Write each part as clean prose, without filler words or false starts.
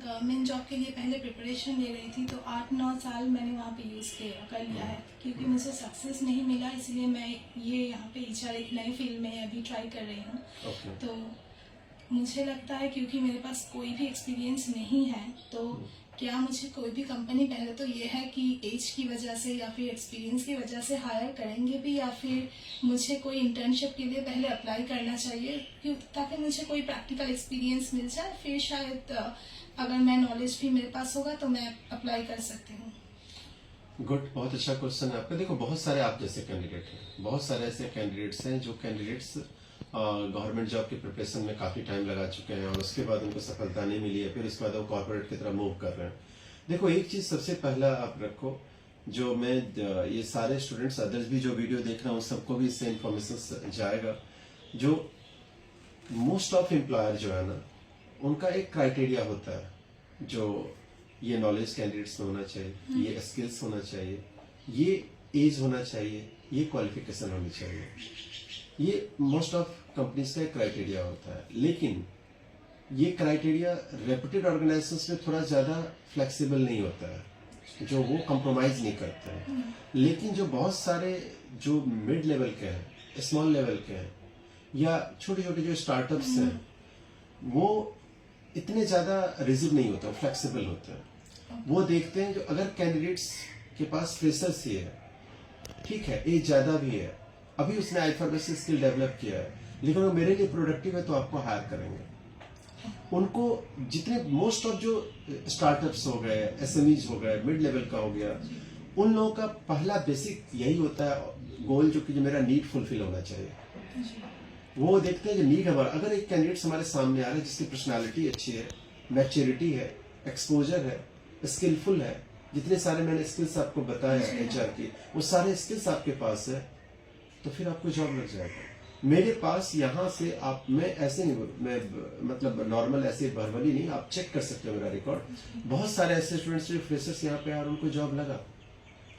Government job के लिए पहले प्रिपरेशन ले रही थी, तो 8-9 साल मैंने वहाँ पे यूज़ कर लिया है। क्योंकि मुझे सक्सेस नहीं मिला, इसलिए मैं ये यहाँ पे HR एक नई फील्ड में अभी ट्राई कर रही हूँ। तो मुझे लगता है क्योंकि मेरे पास कोई भी एक्सपीरियंस नहीं है, तो क्या मुझे कोई भी कंपनी पहले तो ये है कि एज की वजह से या फिर एक्सपीरियंस की वजह से हायर करेंगे भी, या फिर मुझे कोई इंटर्नशिप के लिए पहले अप्लाई करना चाहिए ताकि मुझे कोई प्रैक्टिकल एक्सपीरियंस मिल जाए, फिर शायद अगर मैं नॉलेज भी मेरे पास होगा तो मैं अप्लाई कर सकती हूँ। गुड, बहुत अच्छा क्वेश्चन है आपका। देखो, बहुत सारे आप जैसे कैंडिडेट हैं, बहुत सारे ऐसे कैंडिडेट्स हैं जो कैंडिडेट्स गवर्नमेंट जॉब की प्रिपरेशन में काफी टाइम लगा चुके हैं और उसके बाद उनको सफलता नहीं मिली है, फिर उसके बाद वो कॉर्पोरेट की तरफ मूव कर रहे हैं। देखो, एक चीज सबसे पहला आप रखो, जो मैं ये सारे स्टूडेंट्स अदर्स भी जो वीडियो देख रहा हूँ सबको भी इससे इंफॉर्मेशन जाएगा। जो मोस्ट ऑफ एम्प्लॉयर जो है ना, उनका एक क्राइटेरिया होता है, जो ये नॉलेज कैंडिडेट्स में होना चाहिए, ये स्किल्स होना चाहिए, ये एज होना चाहिए, ये क्वालिफिकेशन होनी चाहिए। ये मोस्ट ऑफ कंपनीज का एक क्राइटेरिया होता है। लेकिन ये क्राइटेरिया रेप्यूटेड ऑर्गेनाइजेशंस में थोड़ा ज्यादा फ्लेक्सिबल नहीं होता है, जो वो कंप्रोमाइज नहीं करते हैं। लेकिन जो बहुत सारे जो मिड लेवल के हैं, स्मॉल लेवल के हैं, या छोटे छोटे जो स्टार्टअप्स हैं, वो इतने ज्यादा रिजिड नहीं होते, फ्लेक्सिबल होते हैं। वो देखते हैं जो अगर कैंडिडेट्स के पास फ्रेशर्स ही है, ठीक है, एज ज्यादा भी है, अभी उसने अल्फाबेट से स्किल डेवलप किया है, लेकिन वो मेरे लिए प्रोडक्टिव है, तो आपको हायर करेंगे। उनको जितने मोस्ट ऑफ जो स्टार्टअप्स हो गए, SMEs हो गए, मिड लेवल का हो गया, उन लोगों का पहला बेसिक यही होता है गोल, जो कि जो मेरा नीड फुलफिल होना चाहिए। वो देखते हैं जो नीड हमारा, अगर एक कैंडिडेट हमारे सामने आ रहा है जिसकी पर्सनालिटी अच्छी है, मैच्योरिटी है, एक्सपोजर है, स्किलफुल है, जितने सारे मैंने स्किल्स आपको बताया HR की, वो सारे स्किल्स आपके पास है, तो फिर आपको जॉब लग जाएगा। मेरे पास यहाँ से आप, मैं ऐसे नहीं, मैं मतलब नॉर्मल ऐसे भरभली नहीं, आप चेक कर सकते हो मेरा रिकॉर्ड। बहुत सारे ऐसे स्टूडेंट्स जो फ्रेशर्स यहाँ पे और उनको जॉब लगा।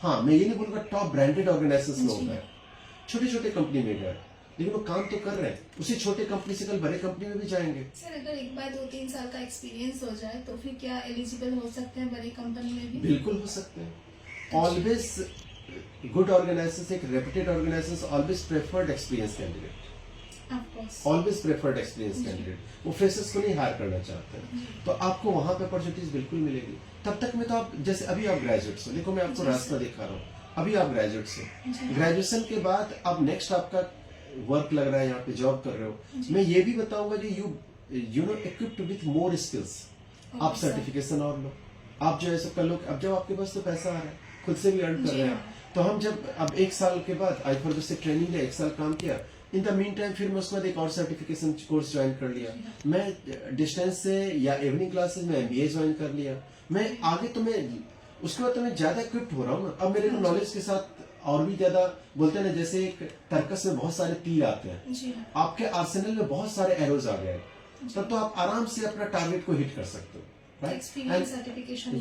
हाँ, मैं ये नहीं बोलूंगा टॉप ब्रांडेड ऑर्गेनाइजेशंस में हो गए, छोटे छोटे कंपनी में गए, लेकिन वो काम तो कर रहे हैं। उसी छोटे कंपनी से कल बड़े कंपनी में भी जाएंगे। सर, अगर एक बार 2-3 साल का एक्सपीरियंस हो जाए तो फिर क्या एलिजिबल हो सकते हैं बड़ी कंपनी में भी? बिल्कुल हो सकते हैं। ऑलवेज गुड ऑर्गेनाइजेशंस, एक reputed organisations always preferred experience candidate, always preferred experience candidate. वो फ्रेशर्स को नहीं हायर करना चाहते हैं, तो आपको वहां पे अपॉर्चुनिटीज बिल्कुल मिलेगी। तब तक में तो आप, जैसे अभी आप ग्रेजुएट्स हो, देखो मैं आपको रास्ता दिखा रहा हूँ, अभी आप ग्रेजुएट्स हो, ग्रेजुएशन के बाद अब नेक्स्ट आपका वर्क लग रहा है, यहाँ पे जॉब कर रहे हो। मैं ये भी बताऊंगा जो you know equipped with more skills, आप सर्टिफिकेशन और लो, आप जो है सब कर लो। अब जब आपके पास तो पैसा आ रहा है, खुद से भी अर्न कर रहे हैं, तो हम जब अब 1 साल के बाद iForget से ट्रेनिंग लिया, 1 साल काम किया, इन द मीन टाइम फिर मैं उसके बाद एक और सर्टिफिकेशन कोर्स ज्वाइन कर लिया, मैं डिस्टेंस से या इवनिंग क्लासेस में MBA ज्वाइन कर लिया, मैं आगे तो मैं उसके बाद तो मैं ज्यादा इक्विप्ड हो रहा हूँ ना। अब मेरे को नॉलेज के साथ और भी ज्यादा, बोलते हैं ना जैसे एक तर्कस में बहुत सारे तीर आते हैं, आपके आर्सेनल में बहुत सारे एरोज आ गए, तब तो आप आराम से अपना टारगेट को हिट कर सकते हो।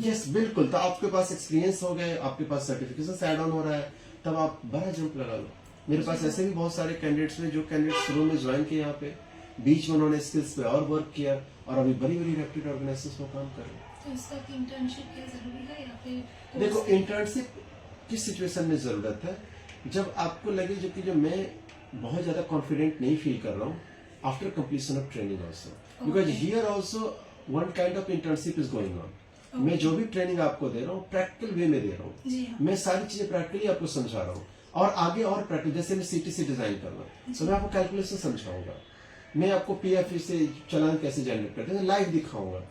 यस, बिल्कुल। तो आपके पास एक्सपीरियंस हो गए, आपके पास सर्टिफिकेशन ऐड ऑन हो रहा है, तब आप बड़ा जंप लगा लो। मेरे पास ऐसे भी बहुत सारे कैंडिडेट्स में, जो कैंडिडेट शुरू में ज्वाइन किए यहाँ पे, बीच में उन्होंने स्किल्स पे और वर्क किया और अभी बड़ी बड़ी रेप्यूटेड ऑर्गेनाइजेशंस में काम कर रहे हैं। तो इसका इंटर्नशिप क्या जरूरी है या फिर? देखो, इंटर्नशिप किस सिचुएशन में जरूरत है, जब आपको लगे जो मैं बहुत ज्यादा कॉन्फिडेंट नहीं फील कर रहा हूँ after completion of training also, because here also one kind of internship is going on. मैं जो भी ट्रेनिंग आपको दे रहा हूँ प्रैक्टिकल वे में दे रहा हूँ, मैं सारी चीजें प्रैक्टिकली आपको समझा रहा हूँ, और आगे और प्रैक्टिकल, जैसे मैं CTC डिजाइन कर रहा हूँ तो मैं आपको कैलकुलेशन समझाऊंगा, मैं आपको PF से चालान कैसे जनरेट करते हैं लाइव दिखाऊंगा,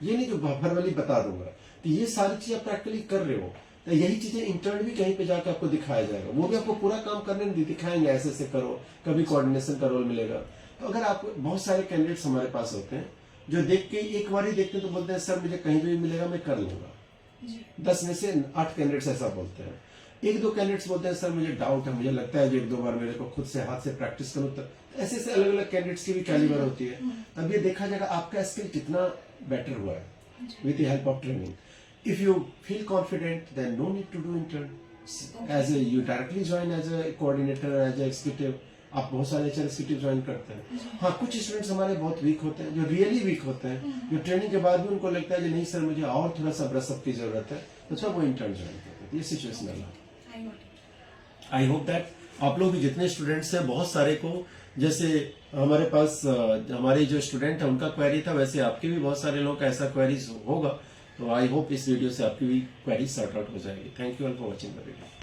ये नहीं जो भरवली बता दूंगा। तो ये सारी चीजें प्रैक्टिकली कर रहे हो, तो यही चीजें इंटर्न भी कहीं पे जाकर आपको दिखाया जाएगा, वो भी आपको पूरा काम करने नहीं दिखाएंगे, ऐसे ऐसे करो, कभी कोऑर्डिनेशन का रोल मिलेगा। तो अगर आप, बहुत सारे कैंडिडेट्स हमारे पास होते हैं जो देख के एक बार ही देखते हैं तो बोलते हैं सर मुझे कहीं भी मिलेगा मैं कर लूंगा, 10 में से 8 कैंडिडेट्स ऐसा बोलते हैं। 1-2 कैंडिडेट्स बोलते हैं सर मुझे डाउट है, मुझे लगता है जो 1-2 बार मेरे को खुद से हाथ से प्रैक्टिस करूं, तो ऐसे ऐसे अलग अलग कैंडिडेट्स की भी कैलिबर होती है। तब ये देखा जाएगा आपका स्किल कितना बेटर हुआ है with the help of training. If you feel confident, then no need to do intern. As you directly join as a coordinator, as an executive, आप बहुत सारे एचआर एग्जीक्यूटिव ज्वाइन करते हैं। हाँ, कुछ स्टूडेंट्स हमारे बहुत वीक होते हैं, जो रियली वीक होते हैं, जो ट्रेनिंग के बाद भी उनको लगता है कि नहीं सर मुझे और थोड़ा सा ब्रशअप की जरूरत है, तो तब वो इंटर्न ज्वाइन करते हैं। ये सिचुएशनल है। आई होप दैट आप लोग भी जितने स्टूडेंट्स हैं, बहुत सारे को जैसे हमारे पास हमारे जो स्टूडेंट है उनका क्वेरी था, वैसे आपके भी बहुत सारे लोग का ऐसा क्वेरीज होगा। तो आई होप इस वीडियो से आपकी भी क्वेरी सॉर्ट आउट हो जाएगी। Thank you all for watching the video.